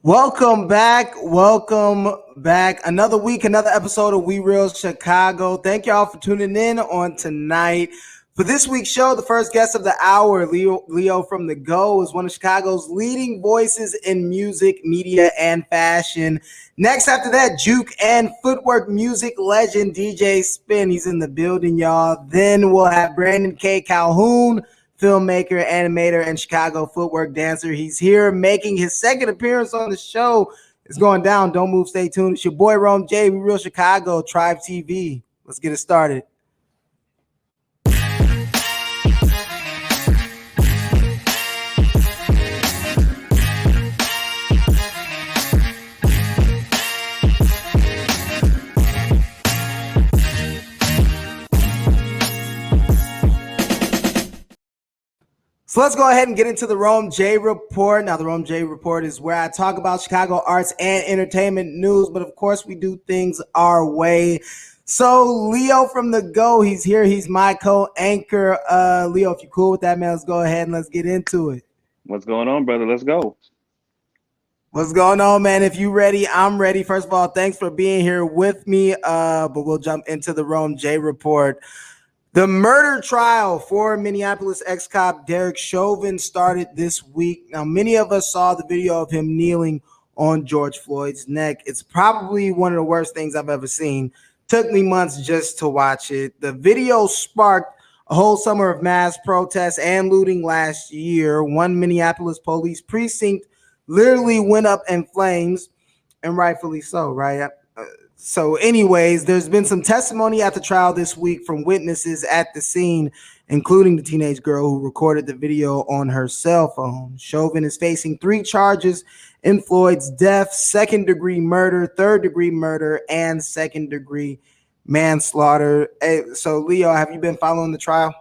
Welcome back. Welcome back. Another week, another episode of We Real Chicago. Thank y'all for tuning in on tonight. For this week's show, the first guest of the hour, LeoFromTheGo, is one of Chicago's leading voices in music, media, and fashion. Next after that, Juke and Footwork music legend DJ Spinn. He's in the building, y'all. Then we'll have K Calhoun, filmmaker, animator, and Chicago footwork dancer. He's here making his second appearance on the show. It's going down. Don't move. Stay tuned. It's your boy, Rome J. We Real Chicago, Triibe TV. Let's get it started. So let's go ahead and get into the Rome J Report. Now, the Rome J Report is where I talk about Chicago arts and entertainment news, but of course we do things our way. So LeoFromTheGo, he's here. He's my co-anchor. Leo, if you're cool with that, man, let's go ahead and let's get into it. What's going on, brother? Let's go. What's going on, man? If you ready, I'm ready. First of all, thanks for being here with me, but we'll jump into the Rome J Report. The murder trial for Minneapolis ex-cop Derek Shovin started this week. Now, many of us saw the video of him kneeling on George Floyd's neck. It's probably one of the worst things I've ever seen. Took me months just to watch it. The video sparked a whole summer of mass protests and looting last year. One Minneapolis police precinct literally went up in flames, and rightfully so, right? So anyways, there's been some testimony at the trial this week from witnesses at the scene, including the teenage girl who recorded the video on her cell phone. Shovin is facing 3 charges in Floyd's death: second-degree murder, third-degree murder, and second-degree manslaughter. Hey, so Leo, have you been following the trial?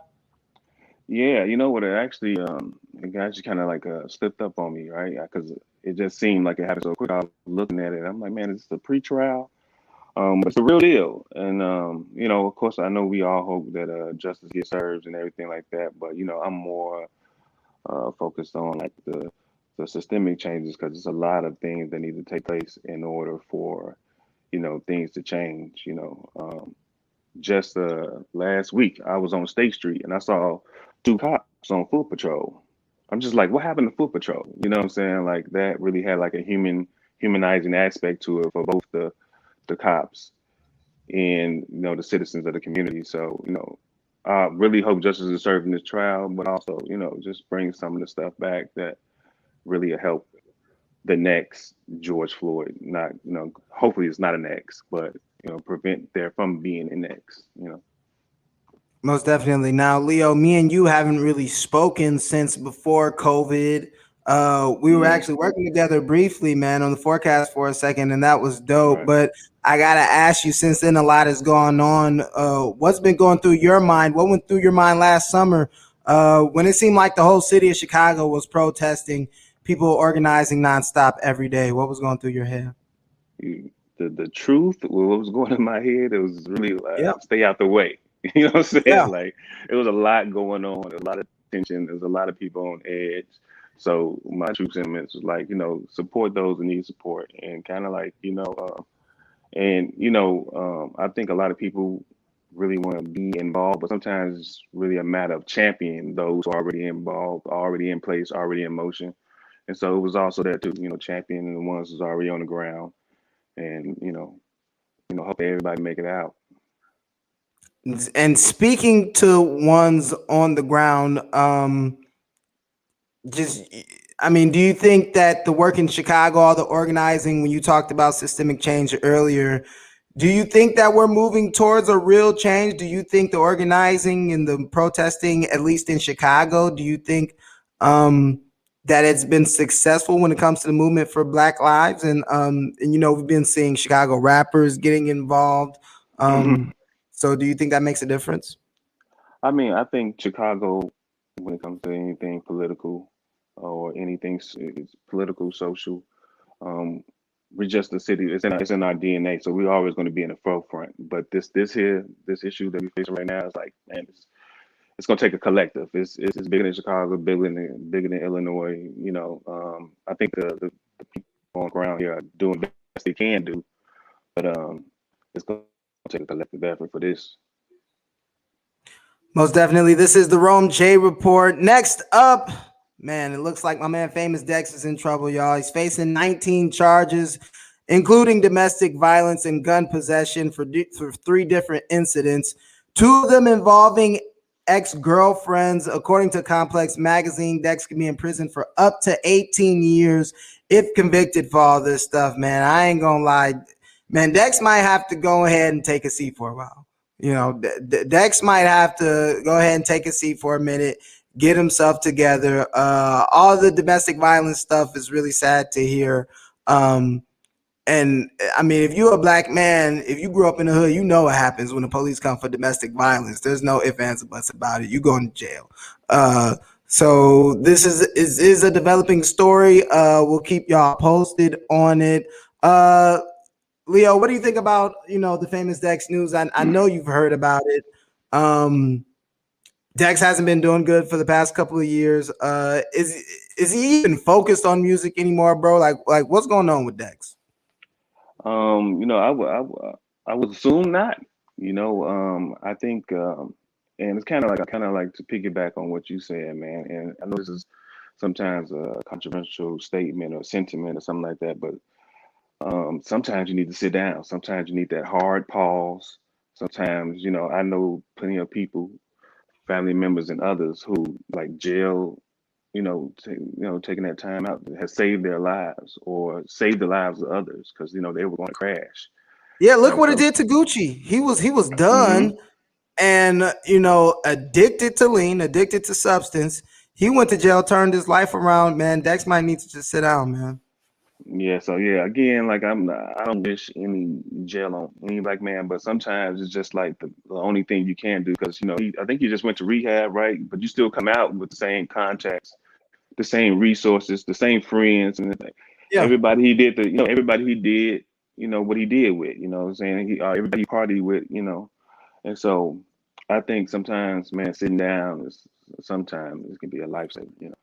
Yeah, you know what? It actually kind of like slipped up on me, right? Because it just seemed like it happened so quick. I was looking at it. I'm like, man, is this a pre-trial? But it's a real deal. And, of course, I know we all hope that justice gets served and everything like that. But, I'm more focused on like the systemic changes, because there's a lot of things that need to take place in order for, things to change. Just last week, I was on State Street and I saw 2 cops on foot patrol. I'm just like, what happened to foot patrol? You know what I'm saying? Like, that really had like a humanizing aspect to it for both the cops and the citizens of the community. So I really hope justice is served in this trial, but also just bring some of the stuff back that really help the next George Floyd. Not hopefully it's not an next, but prevent there from being a next. Most definitely. Now, Leo, me and you haven't really spoken since before COVID. We were actually working together briefly, man, on the forecast for a second, and that was dope. Right. But I gotta ask you, since then a lot has gone on. What's been going through your mind? What went through your mind last summer when it seemed like the whole city of Chicago was protesting, people organizing nonstop every day? What was going through your head? The truth, what was going in my head, it was really like, stay out the way. You know what I'm saying? Yeah. Like, it was a lot going on, a lot of tension. There's a lot of people on edge. So my true sentiments was like, support those who need support, and kind of like, I think a lot of people really want to be involved, but sometimes it's really a matter of championing those who are already involved, already in place, already in motion. And so it was also that too, championing the ones who's already on the ground, and, hope everybody make it out. And speaking to ones on the ground, do you think that the work in Chicago, all the organizing, when you talked about systemic change earlier, do you think that we're moving towards a real change? Do you think the organizing and the protesting, at least in Chicago, do you think that it's been successful when it comes to the movement for Black lives? And we've been seeing Chicago rappers getting involved. So do you think that makes a difference? I mean, I think Chicago, when it comes to anything political or anything political, social, we're just the city. It's in our DNA. So we're always going to be in the forefront. But this issue that we're facing right now is like, man, it's going to take a collective. It's bigger than Chicago, bigger than Illinois. I think the people on the ground here doing the best they can do. But it's going to take a collective effort for this. Most definitely. This is the Rome J Report. Next up, man, it looks like my man Famous Dex is in trouble, y'all. He's facing 19 charges, including domestic violence and gun possession for 3 different incidents, 2 of them involving ex-girlfriends. According to Complex Magazine, Dex can be in prison for up to 18 years if convicted for all this stuff, man. I ain't gonna lie. Man, Dex might have to go ahead and take a seat for a while. You know, Dex might have to go ahead and take a seat for a minute, get himself together. All the domestic violence stuff is really sad to hear. And I mean, if you're a black man, if you grew up in the hood, you know what happens when the police come for domestic violence. There's no ifs, ands, or buts about it. You going to jail. So this is a developing story. We'll keep y'all posted on it. Leo, what do you think about, the Famous Dex news? I know you've heard about it. Dex hasn't been doing good for the past couple of years. Is he even focused on music anymore, bro? Like what's going on with Dex? I would assume not. I think, and it's kind of like to piggyback on what you said, man. And I know this is sometimes a controversial statement or sentiment or something like that, but sometimes you need to sit down. Sometimes you need that hard pause. Sometimes, I know plenty of people, family members and others who like jail, taking that time out has saved their lives or saved the lives of others because, they were going to crash. Yeah, look what it did to Gucci. He was done and, addicted to lean, addicted to substance. He went to jail, turned his life around, man. Dex might need to just sit down, man. Yeah, so yeah, again, like I don't wish any jail on any black man, but sometimes it's just like the only thing you can do because I think he just went to rehab, right? But you still come out with the same contacts, the same resources, the same friends, and Yeah. everybody he did what he did with, what I'm saying? Everybody he partied with, and so I think sometimes, man, sitting down sometimes it can be a lifesaver.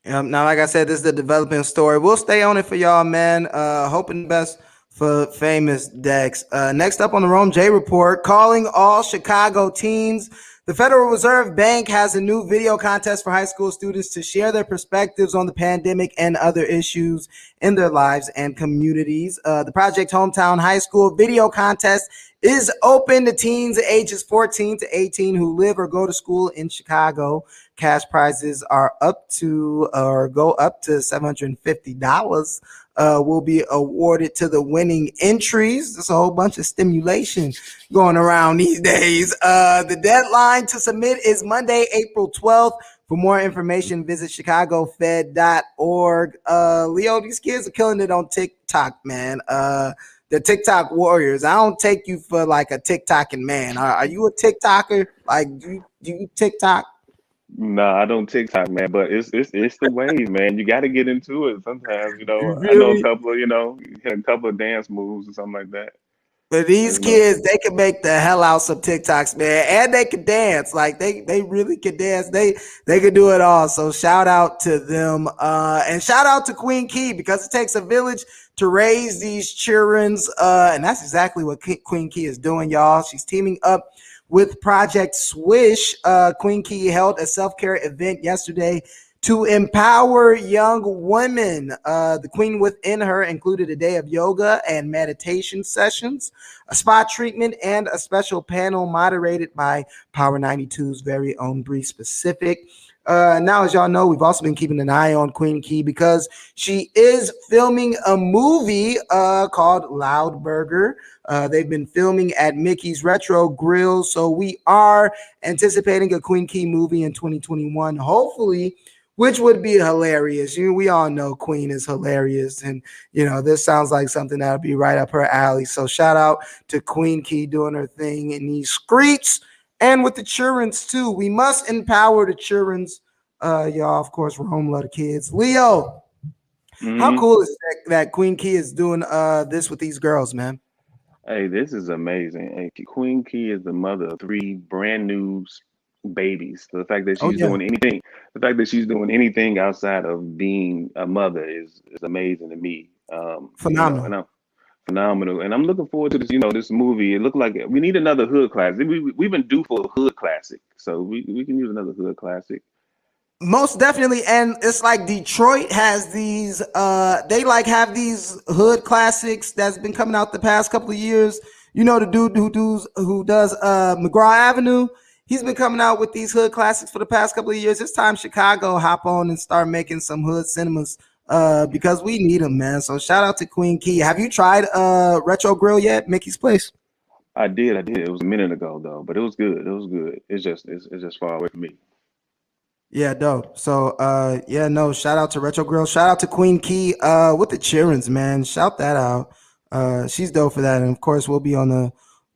Now, like I said, this is the developing story. We'll stay on it for y'all, man. Hoping the best for Famous Dex. Next up on the Rome J Report, calling all Chicago teens. The Federal Reserve Bank has a new video contest for high school students to share their perspectives on the pandemic and other issues in their lives and communities. The Project Hometown High School video contest is open to teens ages 14 to 18 who live or go to school in Chicago. Cash prizes are go up to $750. Will be awarded to the winning entries. There's a whole bunch of stimulation going around these days. The deadline to submit is Monday, April 12th. For more information, visit chicagofed.org. Leo, these kids are killing it on TikTok, man. The TikTok warriors. I don't take you for like a TikToking man. Are you a TikToker? Like, do you TikTok? No, I don't TikTok, man, but it's the wave, man. You got to get into it sometimes, You I know a really? couple of, hit a couple of dance moves or something like that. But these kids, they can make the hell out some TikToks, man, and they can dance. Like they really can dance. They can do it all. So shout out to them, and shout out to Queen Key because it takes a village to raise these children, and that's exactly what Queen Key is doing, y'all. She's teaming up with Project Swish. Queen Key held a self-care event yesterday to empower young women. The queen within her included a day of yoga and meditation sessions, a spa treatment, and a special panel moderated by Power 92's very own Bree Specific. Now, as y'all know, we've also been keeping an eye on Queen Key because she is filming a movie called Loud Burger. They've been filming at Mickey's Retro Grill, so we are anticipating a Queen Key movie in 2021, hopefully, which would be hilarious. We all know Queen is hilarious, and this sounds like something that would be right up her alley. So shout out to Queen Key doing her thing in these streets. And with the childrens too, we must empower the childrens. Y'all, of course, Rome love the kids. Leo, how cool is that Queen Key is doing this with these girls, man? Hey, this is amazing. Hey, Queen Key is the mother of 3 brand new babies. The fact that Oh she's yeah, doing anything, the fact that she's doing anything outside of being a mother is amazing to me. phenomenal. And I'm phenomenal, and I'm looking forward to this. This movie. It looked like we need another hood classic. We've been due for a hood classic, so we can use another hood classic. Most definitely, and it's like Detroit has these. They like have these hood classics that's been coming out the past couple of years. You know, the dude who does McGraw Avenue. He's been coming out with these hood classics for the past couple of years. It's time Chicago hop on and start making some hood cinemas because we need them, man. So shout out to Queen Key. Have you tried Retro Grill yet, Mickey's Place? I did. It was a minute ago though, but it was good. It was good. It's just far away from me. Yeah, dope. So yeah, no, shout out to Retro Girl. Shout out to Queen Key with the Cheerins, man. Shout that out. She's dope for that. And of course, we'll be on the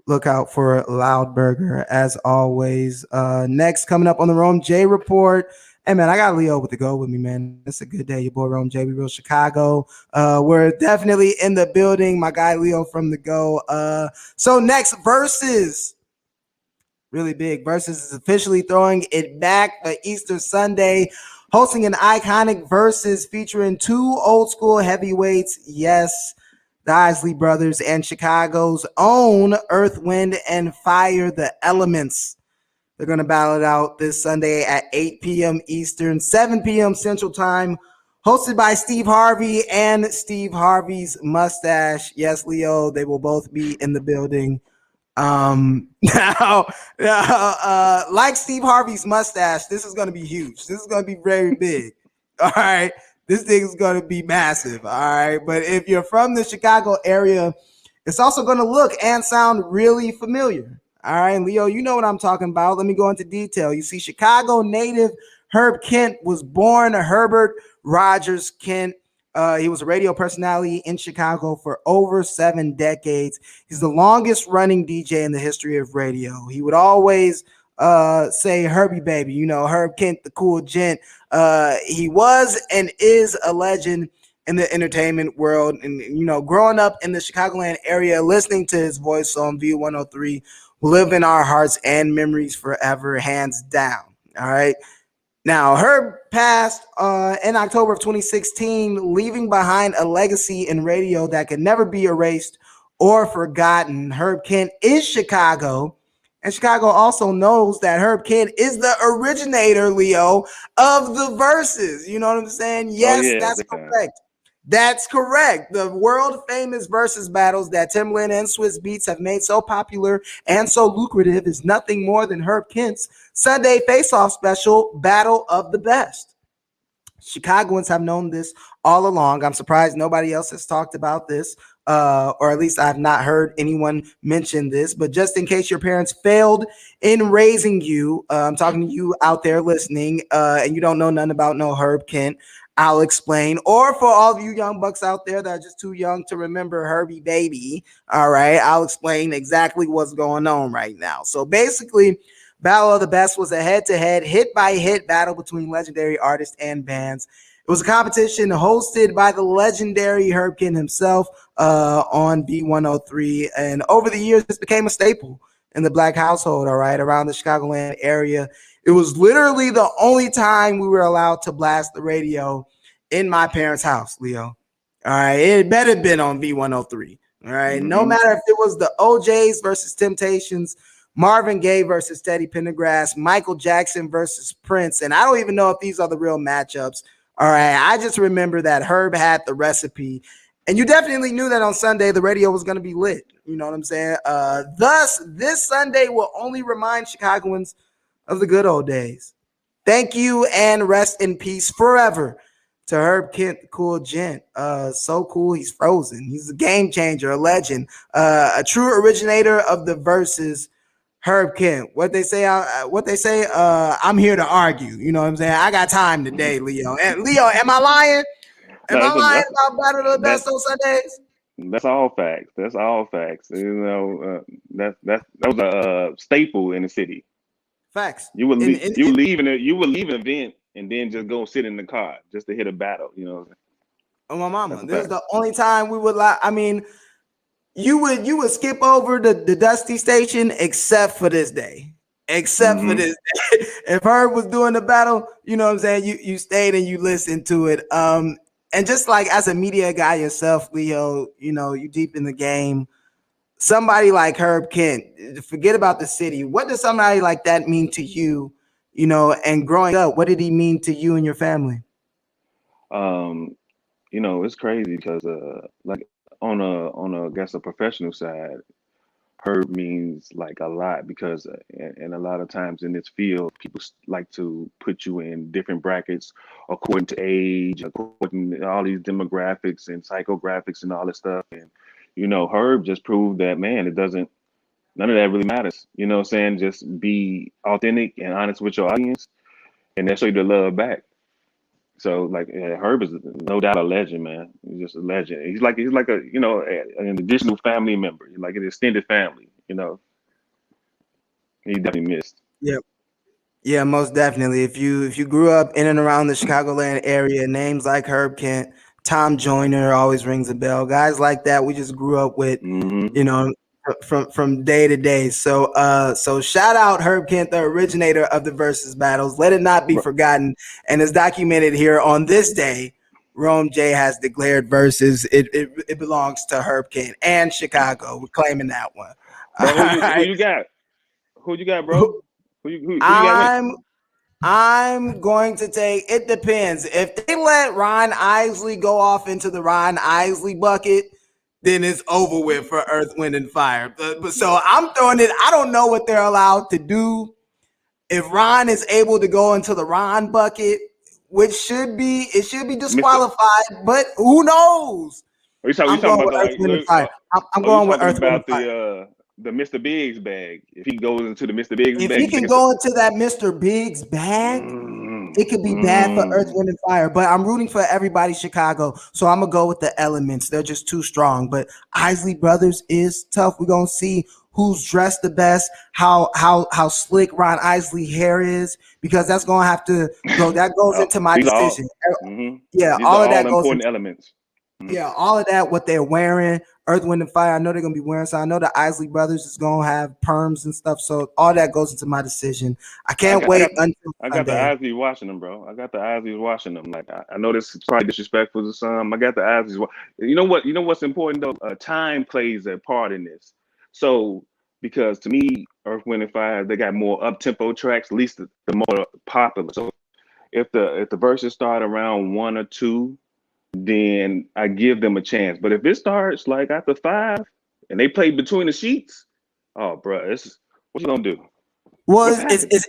lookout for Loud Burger as always. Next coming up on the Rome J Report. Hey man, I got Leo with the go with me, man. It's a good day. Your boy Rome J, we real Chicago. We're definitely in the building. My guy Leo from the go. So next versus really big. Versus is officially throwing it back for Easter Sunday, hosting an iconic versus featuring two old school heavyweights. Yes, the Isley brothers and Chicago's own Earth, Wind, and Fire, the Elements. They're going to battle it out this Sunday at 8 p.m. Eastern, 7 p.m. Central Time, hosted by Steve Harvey and Steve Harvey's mustache. Yes, Leo, they will both be in the building. Now, like Steve Harvey's mustache, this is going to be huge. This is going to be very big. All right. This thing is going to be massive. All right. But if you're from the Chicago area, it's also going to look and sound really familiar. All right. Leo, you know what I'm talking about. Let me go into detail. You see, Chicago native Herb Kent was born Herbert Rogers Kent. He was a radio personality in Chicago for over 7 decades. He's the longest running DJ in the history of radio. He would always say Herbie baby, you know, Herb Kent, the cool gent. He was and is a legend in the entertainment world. And, you know, growing up in the Chicagoland area, listening to his voice on V103 will live in our hearts and memories forever, hands down. All right. Now, Herb passed in October of 2016, leaving behind a legacy in radio that could never be erased or forgotten. Herb Kent is Chicago, and Chicago also knows that Herb Kent is the originator, Leo, of the verses. You know what I'm saying? Yes, that's correct. That's correct. The world famous versus battles that Timbaland and Swiss Beats have made so popular and so lucrative is nothing more than Herb Kent's Sunday face-off special, Battle of the Best. Chicagoans have known this all along. I'm surprised nobody else has talked about this, or at least I've not heard anyone mention this. But just in case your parents failed in raising you, I'm talking to you out there listening, and you don't know nothing about no Herb Kent, I'll explain. Or for all of you young bucks out there that are just too young to remember Herbie baby, all right, I'll explain exactly what's going on right now. So basically, Battle of the Best was a head-to-head, hit-by-hit battle between legendary artists and bands. It was a competition hosted by the legendary Herb Kent himself on B103. And over the years, this became a staple in the Black household, all right, around the Chicagoland area. It was literally the only time we were allowed to blast the radio in my parents' house, Leo. All right, it better have been on B103. All right, no matter if it was the OJs versus Temptations, Marvin Gaye versus Teddy Pendergrass, Michael Jackson versus Prince. And I don't even know if these are the real matchups. All right. I just remember that Herb had the recipe. And you definitely knew that on Sunday the radio was going to be lit. You know what I'm saying? Thus, this Sunday will only remind Chicagoans of the good old days. Thank you and rest in peace forever to Herb Kent, the cool gent. So cool, he's frozen. He's a game changer, a legend, a true originator of the verses. Herb Kent, what they say, I'm here to argue. You know what I'm saying? I got time today, Leo. And Leo, am I lying? Am I lying about Battle of the Best on Sundays? That's all facts. That's all facts. You know, that was a staple in the city. Facts. You would leave. You would leave an event and then just go sit in the car just to hit a battle. You know. Oh my mama, this is the only time we would lie. I mean, you would skip over the Dusty station except for this day. except for Mm-hmm. this. If Herb was doing the battle, you know what I'm saying? You stayed and you listened to it. And just like as a media guy yourself, Leo, you know, you deep in the game. Somebody like Herb Kent, forget about the city. What does somebody like that mean to you? You know, and growing up, what did he mean to you and your family? Um, you know, it's crazy because like on a I guess a professional side, Herb means like a lot because and a lot of times in this field, people like to put you in different brackets according to age, according to all these demographics and psychographics and all this stuff. And you know, Herb just proved that man, it doesn't none of that really matters. You know what I'm saying? Just be authentic and honest with your audience, and they'll show you the love back. So like yeah, Herb is no doubt a legend, man. He's just a legend. He's like a you know an additional family member, like an extended family. You know, he definitely missed. Yeah, yeah, most definitely. If you grew up in and around the Chicagoland area, names like Herb Kent, Tom Joyner always rings a bell. Guys like that, we just grew up with, Hmm. you know, from day to day. So shout out Herb Kent, the originator of the versus battles. Let it not be forgotten, and as documented here on this day, Rome J has declared versus. It belongs to Herb Kent and Chicago. We're claiming that one. All Bro, who right. you got? Who you got, bro? Who you got winning? I'm I'm going to take it depends. If they let Ron Isley go off into the Ron Isley bucket, then it's over with for Earth, Wind, and Fire. But so I'm throwing it. I don't know what they're allowed to do. If Ron is able to go into the Ron bucket, which should be Mister, disqualified, but who knows? you I'm talking going about with the Earth, like? Wind, and Fire. I'm You going with talking Earth, Wind, and about Fire. the Mr. Biggs bag? If he goes into the Mr. Biggs If he bag, you can think it's go into that Mr. Biggs bag, mm, it could be bad for Earth, mm. Wind, and Fire. But I'm rooting for everybody Chicago. So I'm gonna go with the elements. They're just too strong. But Isley Brothers is tough. We're gonna see who's dressed the best, how slick Ron Isley hair is, because that's gonna have to go. That goes into my These are all decision. hmm Yeah, these all are of all that goes into important elements. Mhm. yeah, all of that, what they're wearing, Earth, Wind, and Fire. I know they're gonna be wearing. So I know the Isley Brothers is gonna have perms and stuff. So all that goes into my decision. I I can't got I got wait until I got the Sunday. Isleys watching them, bro. I got the Isleys watching them. Like I know this is probably disrespectful to some. I got the Isleys. You know what? You know what's important though? Time plays a part in this. So because to me, Earth, Wind, and Fire, they got more up tempo tracks. At least the more popular. So if the verses start around one or two, then I give them a chance. But if it starts like after five and they play between the sheets, oh, bro, it's what you gonna do? Well, What's happening?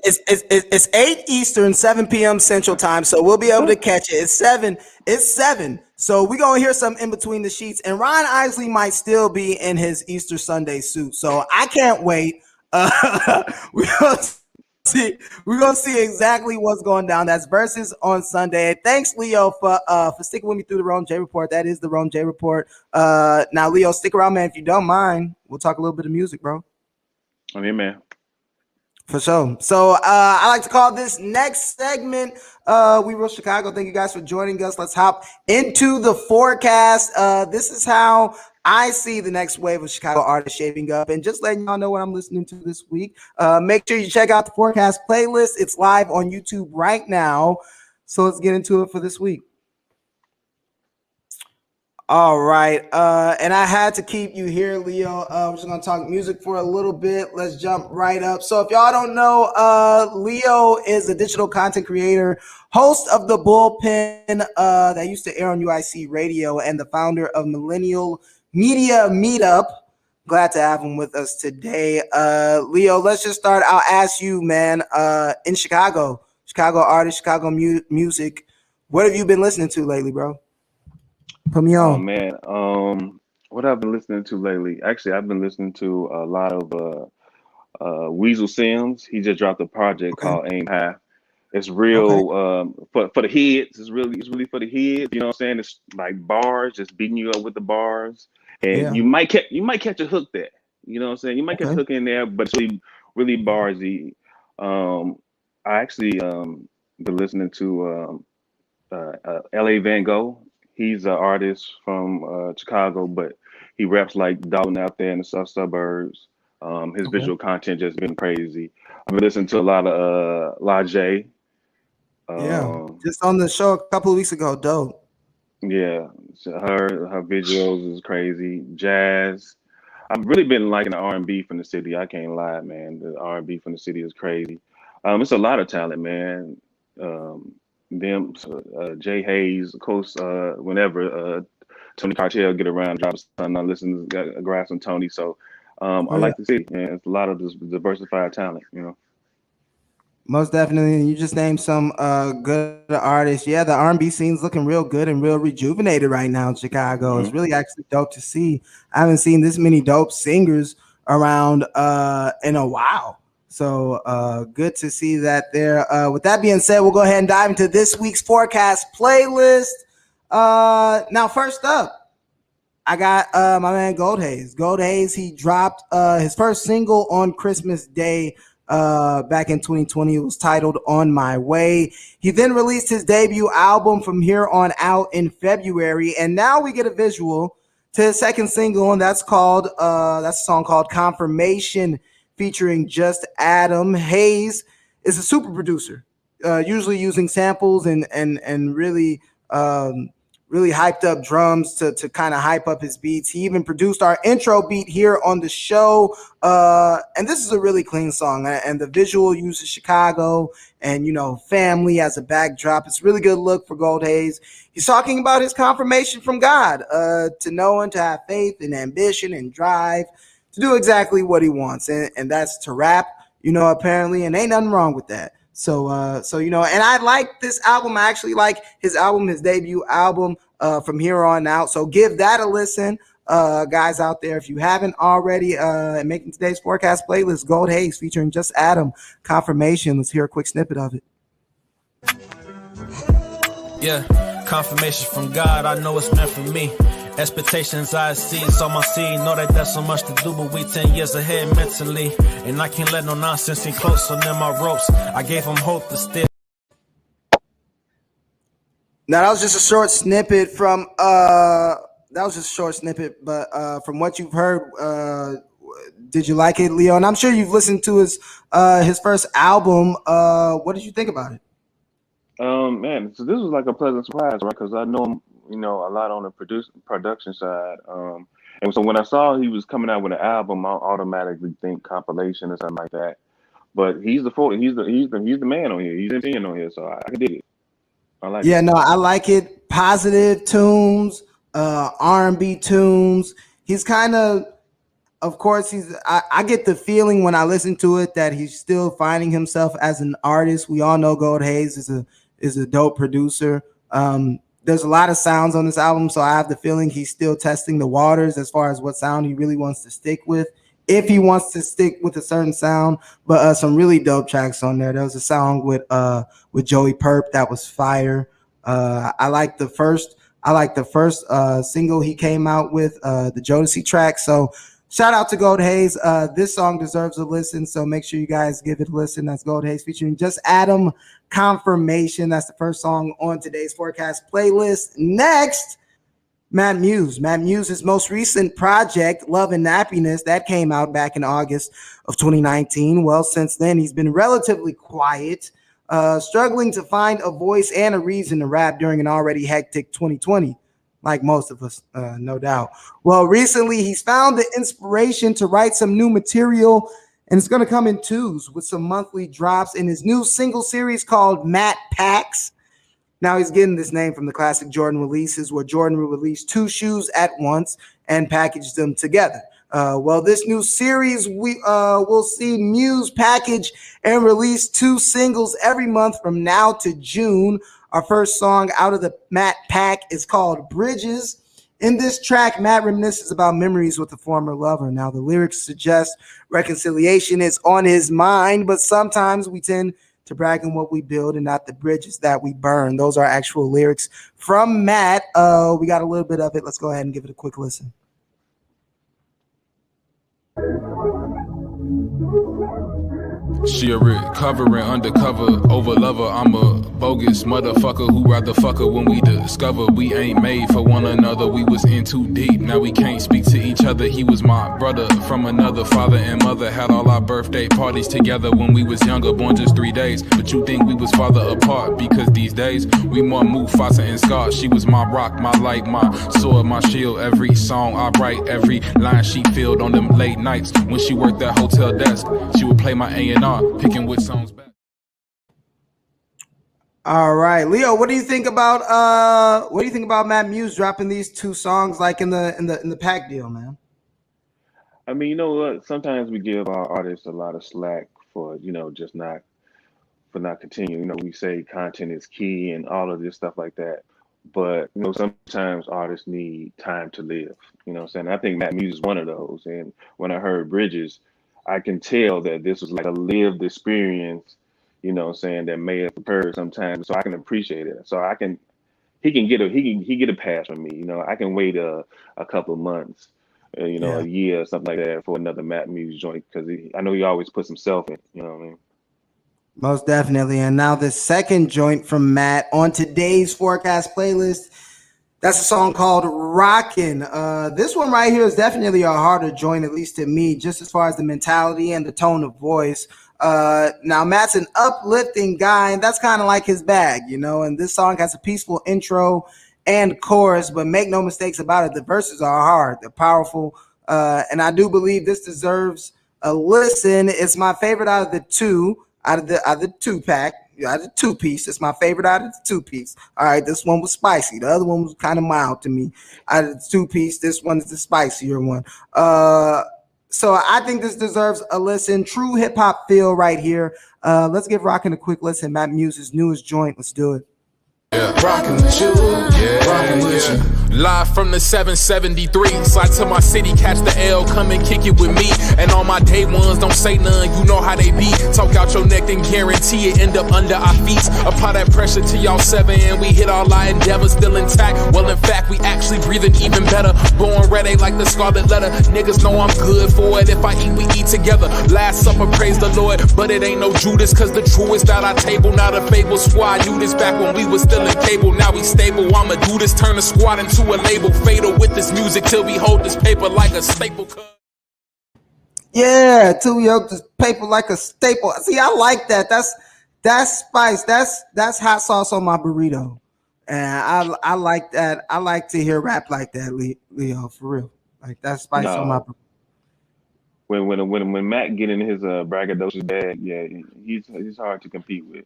it's 8 Eastern, 7 p.m. Central Time, so we'll be able to catch it. It's 7. It's 7. So we're going to hear some in between the sheets. And Ron Isley might still be in his Easter Sunday suit. So I can't wait. We're going to see. We're gonna see exactly what's going down. That's versus on Sunday. Thanks, Leo, for sticking with me through the Rome J report. That is the Rome J report. Now, Leo, stick around, man. If you don't mind, we'll talk a little bit of music, bro. I mean, man. For sure. So I like to call this next segment We Real Chicago. Thank you guys for joining us. Let's hop into the forecast. This is how I see the next wave of Chicago artists shaping up. And just letting y'all know what I'm listening to this week. Make sure you check out the forecast playlist. It's live on YouTube right now. So let's get into it for this week. All right. And I had to keep you here, Leo. We're just gonna talk music for a little bit. Let's jump right up. So if y'all don't know, Leo is a digital content creator, host of the Bullpen that used to air on UIC radio, and the founder of Millennial Media Meetup. Glad to have him with us today. Leo, let's just start. I'll ask you, man, in Chicago artist, Chicago music, what have you been listening to lately, bro? Put me Oh on. man. What I've been listening to lately? Actually, I've been listening to a lot of Weasel Sims. He just dropped a project Okay. called Aim High. It's Okay. real for the heads. It's really for the heads. You know what I'm saying? It's like bars, just beating you up with the bars, and Yeah. you might catch a hook there. You know what I'm saying? You might catch a Okay. hook in there, but it's really barsy. Um, I actually been listening to L.A. Van Gogh. He's an artist from Chicago, but he raps like Dalton out there in the south suburbs. His visual content just been crazy. I've been listening to a lot of Lajay. Just on the show a couple of weeks ago. Dope. Yeah, so her visuals is crazy. Jazz. I've really been liking the R&B from the city. I can't lie, man. The R&B from the city is crazy. It's a lot of talent, man. Um, Jay Haze, of course. Whenever Tony Cartel get around, drop something, I listen to Grass and Tony. So I like the city, man. It's a lot of this diversified talent, you know. Most definitely. You just named some good artists. Yeah, the R&B scene's looking real good and real rejuvenated right now in Chicago. It's really actually dope to see. I haven't seen this many dope singers around in a while. So good to see that there. With that being said, we'll go ahead and dive into this week's forecast playlist. Now, first up, I got my man Gold Haze. Gold Haze, he dropped his first single on Christmas Day back in 2020. It was titled On My Way. He then released his debut album From Here On Out in February, and now we get a visual to his second single, and that's a song called Confirmation, featuring Just Adam. Haze is a super producer, usually using samples and really really hyped up drums to kind of hype up his beats. He even produced our intro beat here on the show. And this is a really clean song. And the visual uses Chicago and, family as a backdrop. It's a really good look for Gold Haze. He's talking about his confirmation from God, to know and to have faith and ambition and drive to do exactly what he wants. And that's to rap, apparently, and ain't nothing wrong with that. So and I like this album. I actually like his debut album, From Here On Out. So give that a listen, guys out there. If you haven't already, and making today's forecast playlist, Gold Haze featuring Just Adam, Confirmation. Let's hear a quick snippet of it. Yeah, confirmation from God. I know it's meant for me. Expectations I see, so my seed know that there's so much to do, but we 10 years ahead mentally, and I can't let no nonsense in close on them my ropes. I gave them hope to still. Now that was just a short snippet from but from what you've heard, did you like it, Leo? And I'm sure you've listened to his first album. What did you think about it? Man, so this was like a pleasant surprise, right? Because I know him, a lot on the production side. And so when I saw he was coming out with an album, I automatically think compilation or something like that. But he's the man on here. He's MCing on here, so I can dig it. I like it. Yeah, no, I like it. Positive tunes, R&B tunes. He's kind of course, I get the feeling when I listen to it that he's still finding himself as an artist. We all know Gold Haze is a dope producer. There's a lot of sounds on this album, so I have the feeling he's still testing the waters as far as what sound he really wants to stick with, if he wants to stick with a certain sound. But some really dope tracks on there. There was a song with Joey Perp that was fire. I like the first single he came out with, the Jodeci track. So shout out to Gold Haze. This song deserves a listen, so make sure you guys give it a listen. That's Gold Haze featuring Just Adam, Confirmation. That's the first song on today's forecast playlist. Next, Matt Muse. Matt Muse's most recent project, Love and Nappiness, that came out back in August of 2019. Well, since then, he's been relatively quiet, struggling to find a voice and a reason to rap during an already hectic 2020. Like most of us, no doubt. Well, recently he's found the inspiration to write some new material, and it's going to come in twos with some monthly drops in his new single series called Matt Packs. Now he's getting this name from the classic Jordan releases, where Jordan will release two shoes at once and package them together. Well, this new series, we'll see Muse package and release two singles every month from now to June. Our first song out of the Matt Pack is called Bridges. In this track, Matt reminisces about memories with a former lover. Now, the lyrics suggest reconciliation is on his mind, but sometimes we tend to brag on what we build and not the bridges that we burn. Those are actual lyrics from Matt. We got a little bit of it. Let's go ahead and give it a quick listen. She a recovering undercover over lover. I'm a bogus motherfucker who rather fuck her when we discover we ain't made for one another. We was in too deep, now we can't speak to each other. He was my brother from another. Father and mother had all our birthday parties together when we was younger, born just 3 days. But you think we was farther apart because these days we more Mufasa and Scar. She was my rock, my light, my sword, my shield. Every song I write, every line she filled on them late nights when she worked that hotel desk. She would play my A&R, picking which songs back. All right, Leo, what do you think about Matt Muse dropping these 2 songs like in the pack deal, man? I mean, you know what? Sometimes we give our artists a lot of slack for, just not continuing. We say content is key and all of this stuff like that. But, sometimes artists need time to live. You know what I'm saying? I think Matt Muse is one of those. And when I heard Bridges, I can tell that this was like a lived experience, that may have occurred sometimes. So I can appreciate it. So he can get a pass from me. I can wait a couple of months, a year or something like that for another Matt Muse joint, because I know he always puts himself in. You know what I mean? Most definitely. And now the second joint from Matt on today's Forecast playlist, that's a song called Rockin'. This one right here is definitely a harder joint, at least to me, just as far as the mentality and the tone of voice. Now Matt's an uplifting guy, and that's kind of like his bag, and this song has a peaceful intro and chorus, but make no mistakes about it, the verses are hard, they're powerful, and I do believe this deserves a listen. It's my favorite out of the 2. Out of the 2-pack, out of the 2-piece. It's my favorite out of the 2-piece. All right, this one was spicy. The other one was kind of mild to me. Out of the 2-piece, this one is the spicier one. So I think this deserves a listen. True hip hop feel right here. Let's give Rockin' a quick listen. Matt Muse's newest joint. Let's do it. Yeah. Rockin' with you, rockin' with you. Live from the 773, slide to my city, catch the L, come and kick it with me. And on my day ones, don't say none, you know how they be. Talk out your neck and guarantee it end up under our feet. Apply that pressure to y'all 7 and we hit all our endeavors still intact. Well, in fact, we actually breathing even better. Born ready like the scarlet letter. Niggas know I'm good for it. If I eat, we eat together. Last supper, praise the Lord, but it ain't no Judas, cause the truest at our table, not a fable. Squad knew this back when we was still in cable. Now we stable. I'ma do this, turn the squad into a label. Fatal with this music till we hold this paper like a staple. Yeah, till we hold this paper like a staple. See, I like that. That's spice. That's hot sauce on my burrito. And I like that. I like to hear rap like that, Leo, for real. Like that's spice on my burrito. When Matt get in his braggadocious bag, yeah, he's hard to compete with.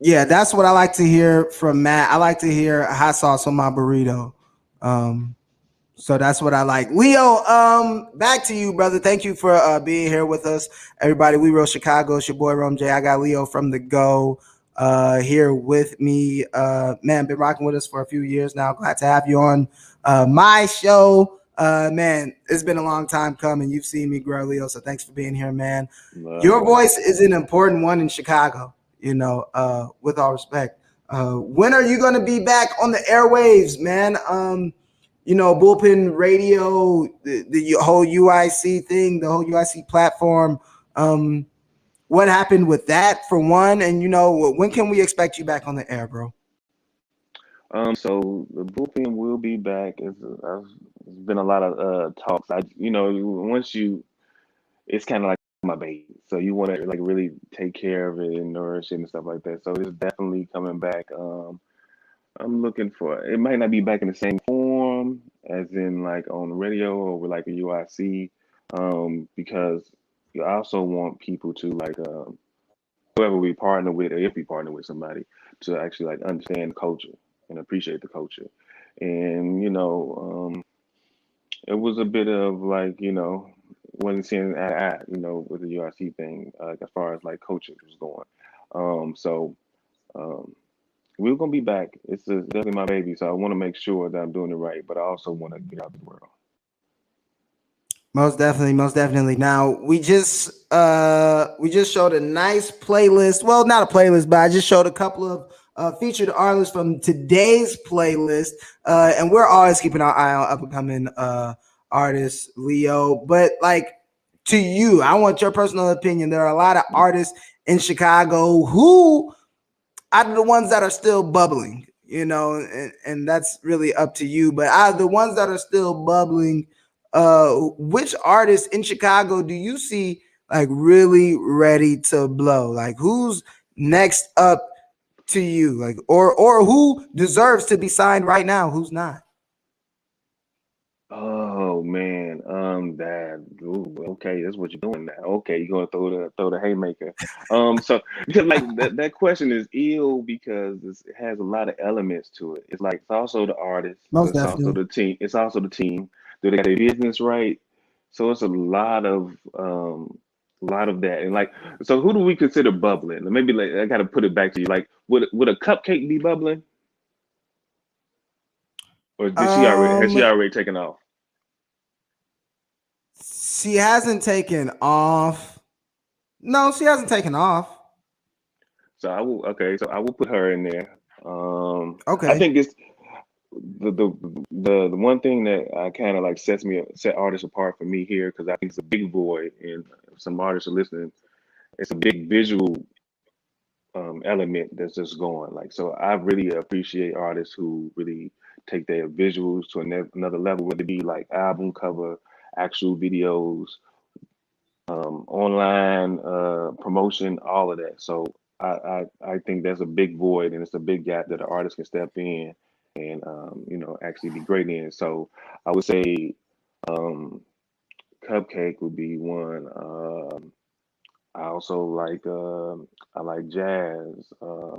Yeah, that's what I like to hear from Matt. I like to hear hot sauce on my burrito. So that's what I like. Leo, back to you, brother. Thank you for being here with us. Everybody, We Real Chicago. It's your boy, Rom J. I got Leo from the Go here with me. Man, been rocking with us for a few years now. Glad to have you on my show. Man, it's been a long time coming. You've seen me grow, Leo, so thanks for being here, man. Your voice is an important one in Chicago. With all respect. When are you going to be back on the airwaves, man? Bullpen radio, the whole UIC thing, the whole UIC platform. What happened with that, for one? And, when can we expect you back on the air, bro? So the bullpen will be back. It's been a lot of talks. It's kind of like my baby, so you want to like really take care of it and nourish it and stuff like that. So it's definitely coming back. I'm looking for it. Might not be back in the same form as in like on the radio or with like a UIC, because I also want people to like whoever we partner with, or if we partner with somebody, to actually like understand the culture and appreciate the culture. And it was a bit of like wasn't seeing eye to eye, with the UIC thing, as far as like coaching was going. So we're gonna be back. It's definitely my baby, so I want to make sure that I'm doing it right, but I also want to get out the world. Most definitely. Now we just showed a nice playlist. Well, not a playlist, but I just showed a couple of featured artists from today's playlist, and we're always keeping our eye on up and coming artists, Leo. But like to you? I want your personal opinion. There are a lot of artists in Chicago who out of the ones that are still bubbling, you know, and that's really up to you. But out of the ones that are still bubbling, which artists in Chicago do you see like really ready to blow? Like who's next up to you? Like or who deserves to be signed right now? Who's not? Oh man, that ooh, okay, that's what you're doing now. Okay, you're gonna throw the haymaker. So because like that question is ill because it has a lot of elements to it. It's like it's also the artist, but Most it's also definitely. the team. It's also the team. Do they got their business right? So it's a lot of that. And like, so who do we consider bubbling? Maybe like I got to put it back to you. Like, would a cupcake be bubbling, or did she already has she Um, already taken off? she hasn't taken off. No, she hasn't taken off. So I will So I will put her in there. I Okay. think it's the one thing that kind of like set artists apart for me here because I think it's a big void and some artists are listening. It's a big visual element that's just going like so. I really appreciate artists who really take their visuals to another level, whether it be like album cover, actual videos, online promotion, all of that. So I think there's a big void and it's a big gap that an artist can step in and actually be great in. So I would say um, Cupcake would be one. I also I like jazz. Uh,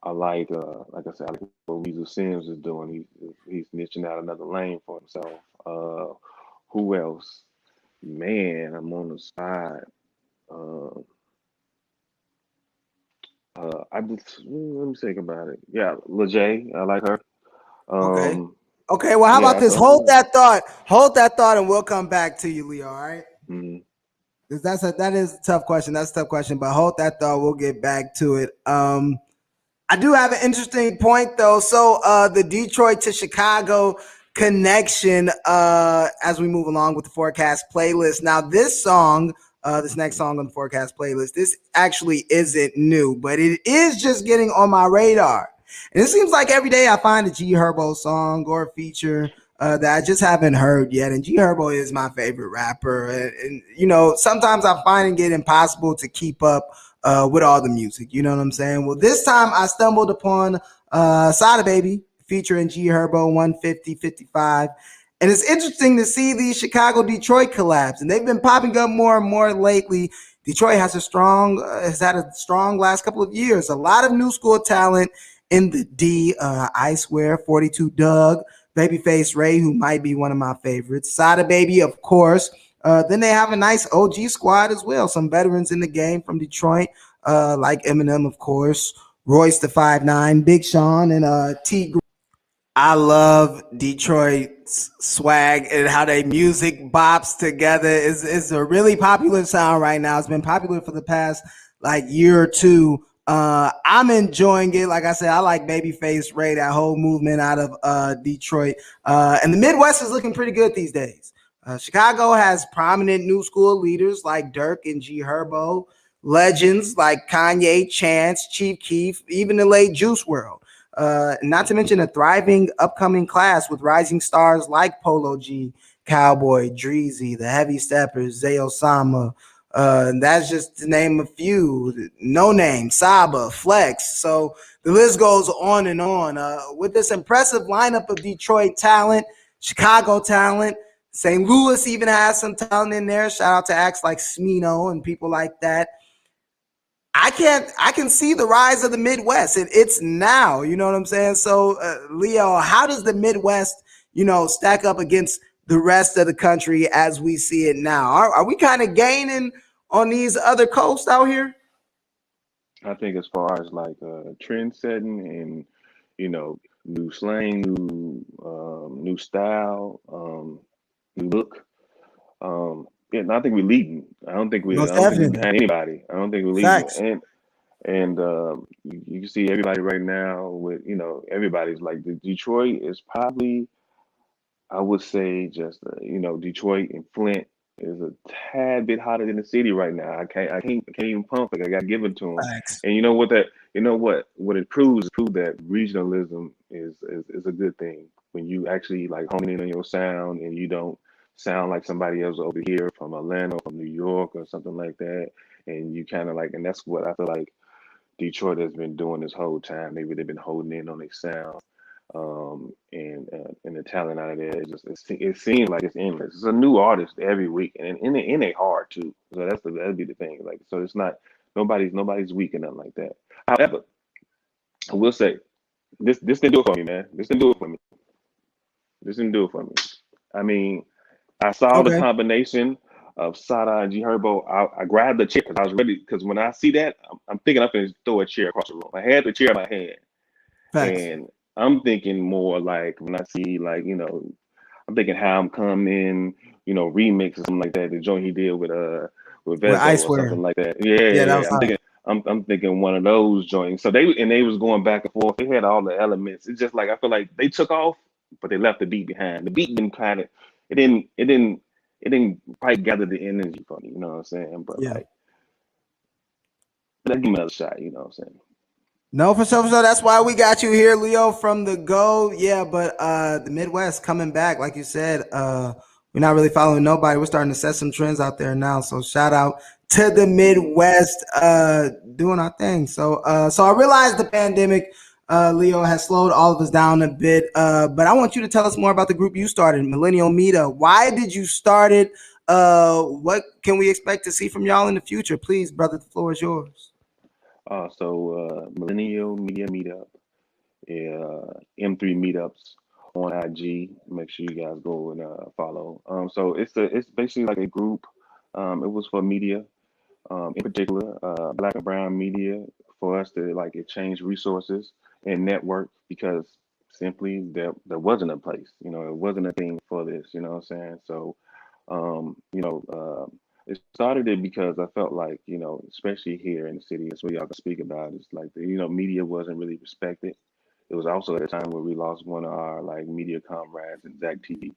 I like I said, I like what Weezer Sims is doing. He's niching out another lane for himself. Who else? Man, I'm on the side. Uh, I just let me think about it. Yeah, Lejay, I like her. Okay. Um, Okay. Well, how about yeah, this? Hold that thought. Hold that thought, and we'll come back to you, Leo. All right. mm, 'Cause that is a tough question. That's a tough question. But hold that thought. We'll get back to it. I do have an interesting point though. So the Detroit to Chicago connection as we move along with the forecast playlist. Now this next song on the forecast playlist, this actually isn't new, but it is just getting on my radar. And it seems like every day I find a G Herbo song or a feature that I just haven't heard yet. And G Herbo is my favorite rapper. And you know, sometimes I'm finding it impossible to keep up with all the music. You know what I'm saying? Well, this time I stumbled upon Sada Baby featuring G Herbo 150-55. And it's interesting to see these Chicago Detroit collabs, and they've been popping up more and more lately. Detroit has had a strong last couple of years. A lot of new school talent in the D. I Swear, 42 Doug, Babyface Ray, who might be one of my favorites. Sada Baby, of course. Then they have a nice OG squad as well. Some veterans in the game from Detroit, like Eminem, of course, Royce the 5'9", Big Sean, and T. I love Detroit's swag and how they music bops together. It's a really popular sound right now. It's been popular for the past like year or two. I'm enjoying it. Like I said, I like Babyface Ray, that whole movement out of Detroit. And the Midwest is looking pretty good these days. Chicago has prominent new school leaders like Dirk and G Herbo, legends like Kanye, Chance, Chief Keef, even the late Juice World. Not to mention a thriving upcoming class with rising stars like Polo G, Cowboy, Dreezy, the Heavy Steppers, Zay Osama. That's just to name a few. No Name, Saba, Flex. So the list goes on and on. With this impressive lineup of Detroit talent, Chicago talent, St. Louis even has some talent in there. Shout out to acts like Smino and people like that. I can see the rise of the Midwest. It's now, you know what I'm saying? So, Leo, how does the Midwest, stack up against the rest of the country as we see it now? Are we kind of gaining on these other coasts out here? I think as far as like trend setting and new slang, new style, new look. Yeah, and I think we're leading. I Most don't think we're definitely. behind anybody. I don't think we're leading. Facts. And you can see everybody right now with everybody's like the Detroit is probably I would say just Detroit and Flint is a tad bit hotter than the city right now. I can't even pump it. I got to give it to them. Facts. And what it proves that regionalism is a good thing when you actually like hone in on your sound and you don't sound like somebody else over here from Atlanta or from New York or something like that. And you kind of like, and that's what I feel like Detroit has been doing this whole time. Maybe they've been holding in on their sound, and the talent out of there. It seems like it's endless. It's a new artist every week, and they hard too. So that'd be the thing. Like, so it's not nobody's weak or nothing like that. However, I will say this didn't do it for me, man. This didn't do it for me. I mean, I saw the combination of Sada and Herbo. I grabbed the chair because I was ready. Because when I see that, I'm thinking I'm going to throw a chair across the room. I had the chair in my hand. Facts. And I'm thinking more like when I see I'm thinking How I'm Coming, remix or something like that. The joint he did with Renzell or something like that. Yeah. That was I'm thinking one of those joints. So they was going back and forth. They had all the elements. It's just like I feel like they took off, but they left the beat behind. The beat didn't it didn't quite gather the energy for me. You know what I'm saying? But like, let's give me another shot. You know what I'm saying? No, for sure. That's why we got you here, Leo from the Go. Yeah, but the Midwest coming back, like you said, we're not really following nobody. We're starting to set some trends out there now. So shout out to the Midwest doing our thing. So I realized the pandemic, Leo, has slowed all of us down a bit. But I want you to tell us more about the group you started, Millennial Meetup. Why did you start it? What can we expect to see from y'all in the future? Please, brother, the floor is yours. Millennial Media Meetup, M3 Meetups on IG. Make sure you guys go and follow. So it's basically like a group. It was for media, in particular, Black and Brown media, for us to like exchange resources and network, because simply there wasn't a place. It wasn't a thing for this. You know what I'm saying? So, it started it because I felt like, especially here in the city, that's what y'all can speak about. It's like media wasn't really respected. It was also at a time where we lost one of our like media comrades in Zach TV,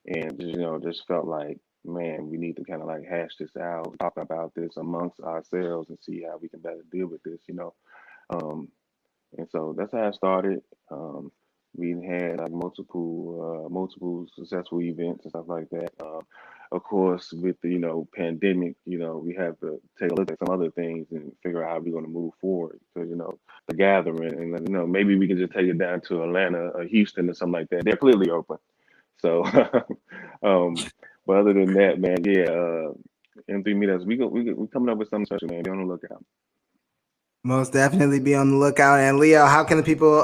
and just felt like, man, we need to kind of like hash this out, talk about this amongst ourselves, and see how we can better deal with this. And so that's how it started. We had like multiple successful events and stuff like that. Of course, with the pandemic, we have to take a look at some other things and figure out how we're going to move forward. So the gathering, and maybe we can just take it down to Atlanta or Houston or something like that. They're clearly open. So, but other than that, man, M3 Meetups, we coming up with something special, man. Be on the lookout. Most definitely be on the lookout. And Leo, how can the people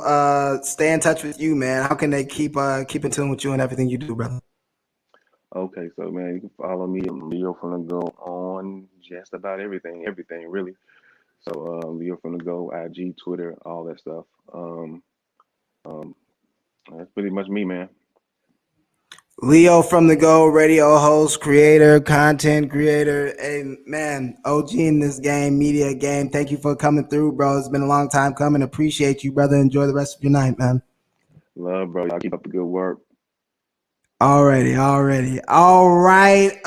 stay in touch with you, man? How can they keep in tune with you and everything you do, brother? Okay, so man, you can follow me, LeoFromTheGo, on just about everything really. So LeoFromTheGo, IG, Twitter, all that stuff. That's pretty much me, man. Leo from the Go, radio host, creator, content creator. Hey, man, OG in this game, media game. Thank you for coming through, bro. It's been a long time coming. Appreciate you, brother. Enjoy the rest of your night, man. Love, bro. Y'all keep up the good work. Alrighty. All right.